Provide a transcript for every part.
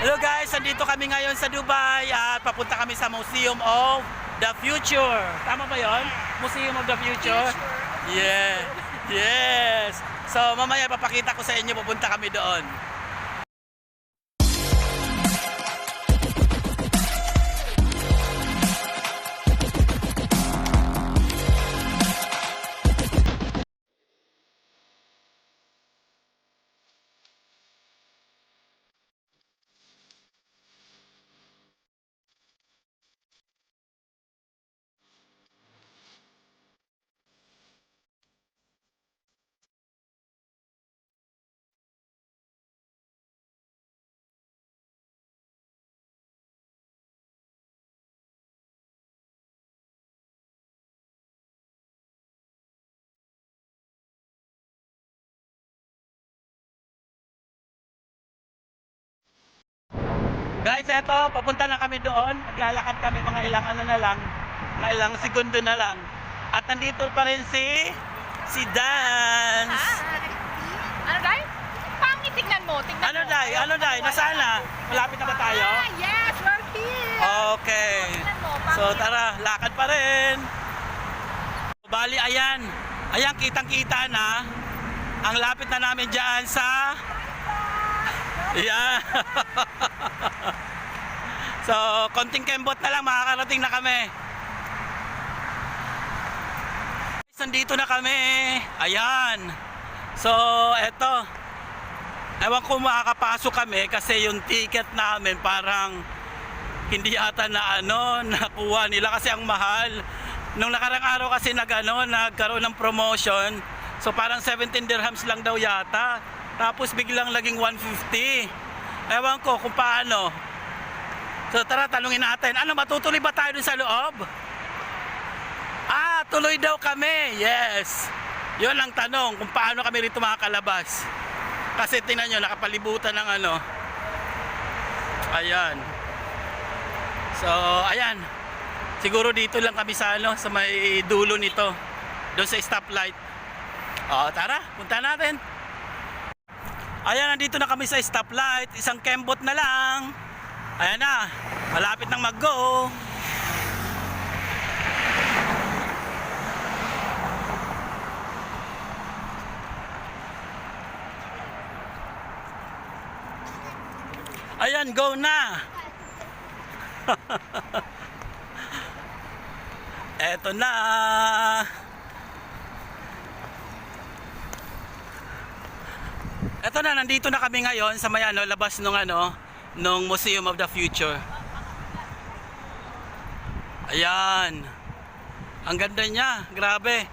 Hello guys, nandito kami ngayon sa Dubai at papunta kami sa Museum of the Future. Tama ba yon? Museum of the Future? Yeah. Yes. So mamaya papakita ko sa inyo, pupunta kami doon. Guys, eto, papunta na kami doon. Maglalakad kami mga ilang ano na lang, mga ilang segundo na lang. At nandito pa rin si Dance. Ano, Day? Pangit, tignan mo. Tignan Ano mo. Day? Ano Day? Nasaan na? Malapit na ba tayo? Ah, yes, we're here. Okay. Tignan mo, So tara, lakad pa rin. Bali, ayan. Ayan, kitang-kita na. Ang lapit na namin dyan sa... Yeah. So, konting kembot na lang, makakarating na kami. Nandito na kami. Ayan. So, eto. Ewan ko makakapasok kami kasi yung ticket namin parang hindi ata na nakuha nila kasi ang mahal. Nung nakarang araw kasi nagkaroon ng promotion. So parang 17 dirhams lang daw yata. Tapos biglang naging 150. Ewan ko kung paano. So tara, tanungin natin. Ano, matutuloy ba tayo dun sa loob? Ah, tuloy daw kami. Yes. Yun ang tanong kung paano kami rito makakalabas. Kasi tingnan nyo, nakapalibutan ng Ayan. So, ayan. Siguro dito lang kami sa sa may dulo nito. Doon sa stoplight. O, tara, punta natin. Ayan, nandito na kami sa stoplight. Isang kembot na lang. Ayan na, malapit nang mag-go. Ayan, go na. Eto na. Eto na, nandito na kami ngayon sa may labas nung Museum of the Future. Ayan. Ang ganda niya, grabe.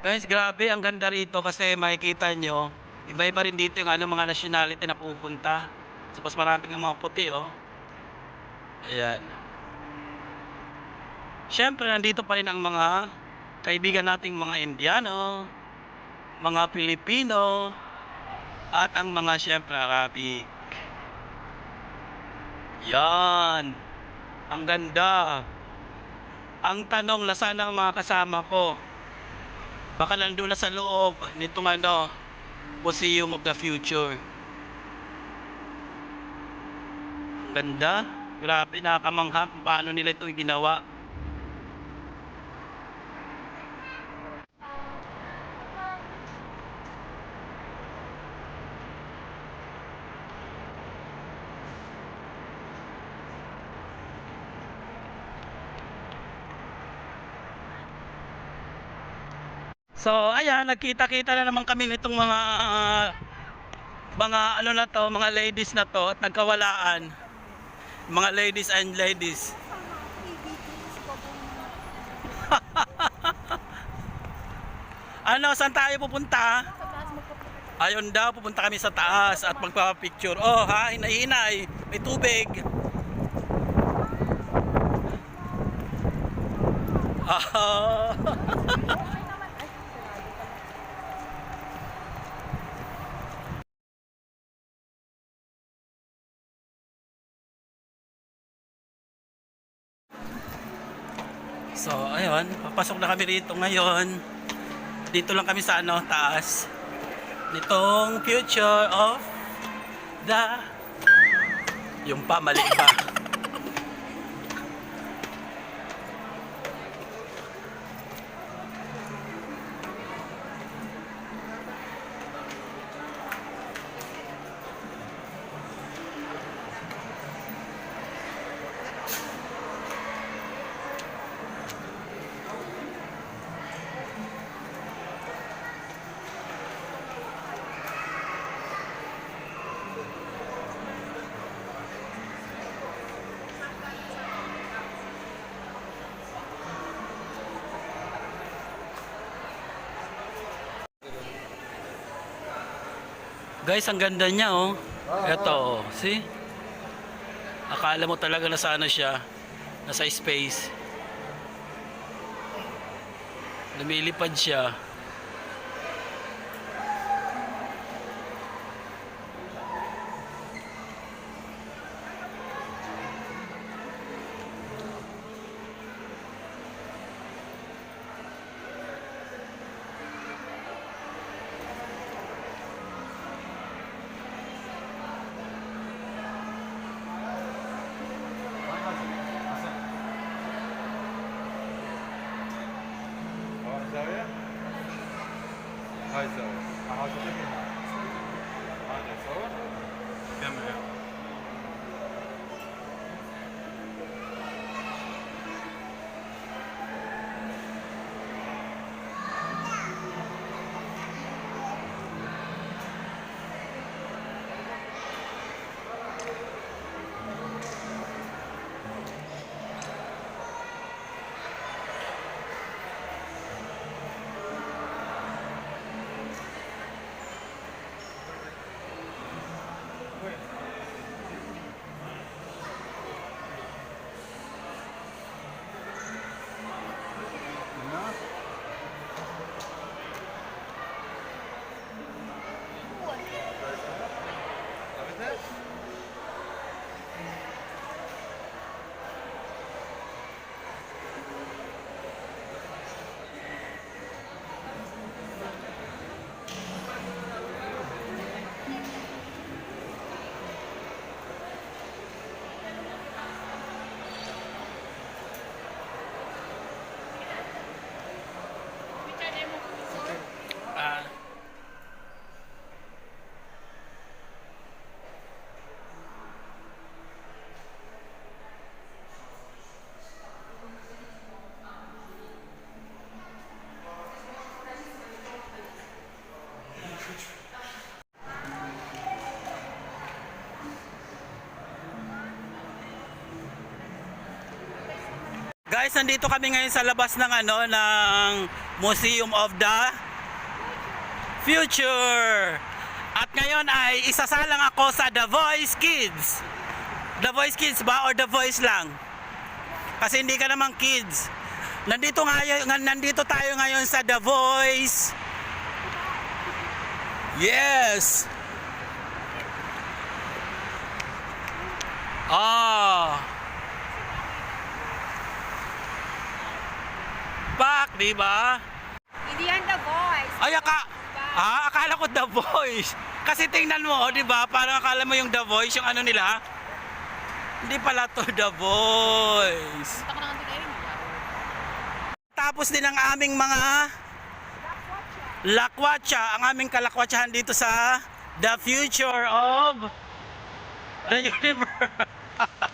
Guys, grabe, ang ganda rito kasi makikita nyo, iba-iba rin dito yung mga nationality na pupunta. Tapos maraming mga puti, oh. Ayan. Siyempre, nandito pa rin ang mga kaibigan nating mga Indiano, mga Pilipino, at ang mga siyempre Arabic. Yan. Ang ganda. Ang tanong, nasaan ang mga kasama ko? Baka nandun na sa loob nitong Museum of the Future. Ganda. Grabe, nakakamangha kung paano nila ito ginawa. So, ayan, nagkita-kita na naman kami nitong mga ano na to, mga ladies na to at nagkawalaan. Mga ladies and ladies. Ano, saan tayo pupunta? Ayun daw, pupunta kami sa taas at magpapapicture. Oh, ha, hinay-hinay. May tubig. Ah. So, ayun, papasok na kami rito ngayon. Dito lang kami sa ano, taas. Nitong future of the... Yung pa, mali pa. Guys, ang ganda niya, oh. Eto, oh. See? Akala mo talaga nasa ano siya, nasa space. Lumilipad siya. زاوية؟ هاي الزاوية. هذا صور؟ كمل يلا. Ah. Guys, nandito kami ngayon sa labas ng ano ng Museum of the Future. At ngayon ay isasalang ako sa The Voice Kids. The Voice Kids ba or The Voice lang? Kasi hindi ka naman kids. Nandito tayo ngayon sa The Voice. Yes. Pak, di ba? Hindi yan The Voice. Ay, akala ko The Voice. Kasi tingnan mo, di ba? Parang akala mo yung The Voice, yung ano nila. Hindi pala to The Voice. Punta ko na nga din. Tapos din ang aming mga lakwatsa, ang aming kalakwatsahan dito sa The Future of the Universe.